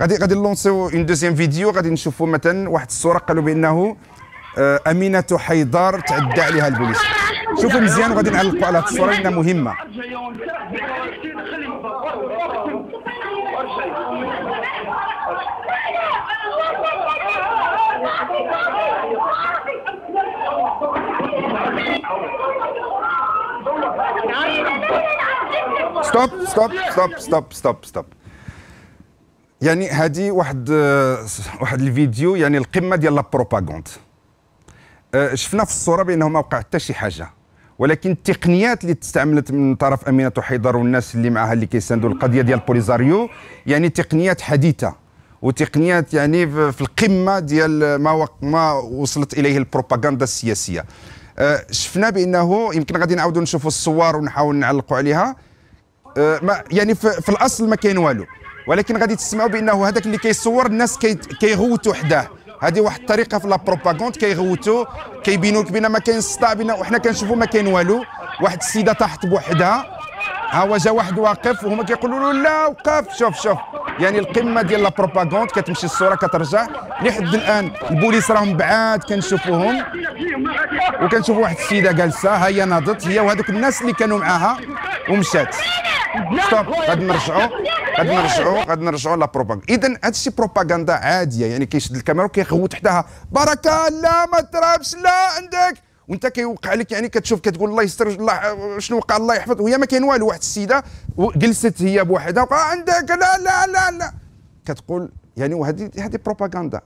غادي نلونسيو اون دوزيام فيديو، غادي نشوفوا مثلا واحد الصوره قالوا بانه امينه حيدر تعدى عليها البوليس. شوفوا مزيان وغادي نعلقوا على هذه الصوره لانها مهمه. ستوب. يعني هذه واحد الفيديو، يعني القمه ديال لا بروباغوند. شفنا في الصوره بانه ما وقع حتى شي حاجه، ولكن التقنيات اللي استعملت من طرف امينه حيدر والناس اللي معها اللي كيساندوا القضيه ديال بوليزاريو، يعني تقنيات حديثه وتقنيات يعني في القمه ديال ما وصلت اليه البروباغندا السياسيه. شفنا بانه يمكن غادي نعاودوا نشوفوا الصور ونحاول نعلقوا عليها. يعني في الاصل ما كاين والو، ولكن غادي تسمعوا بانه هذاك اللي كيصور الناس كيغوتوا حداه. هذه واحد الطريقه في لا بروباغوند، كيغوتوا كيبينوا لك بان ما كاين الصداع بينا، وحنا كنشوفوا ما كاين والو. واحد السيده طاحت بوحدها، ها هو جا واحد واقف وهما كيقولوا له لا وقف. شوف يعني القمه ديال لا بروباغوند. كتمشي الصوره كترجع لحد الان البوليس راهم بعاد كنشوفوهم، وكنشوفوا واحد السيده جالسه، ها هي ناضت هي وهذوك الناس اللي كانوا معاها ومشات. ستوب. غادي نرجعوا لا بروباغندا. اذا هذا الشيء بروباغندا عاديه، يعني كيشد الكاميرا وكيغوت تحتها بركه لا ما ترابش لا عندك، وانت كيوقع لك يعني كتشوف كتقول الله يستر الله شنو وقع الله يحفظ، وهي ما كاين والو. واحد السيده جلست هي بوحدها وقع عندك لا كتقول يعني، وهذه بروباغندا.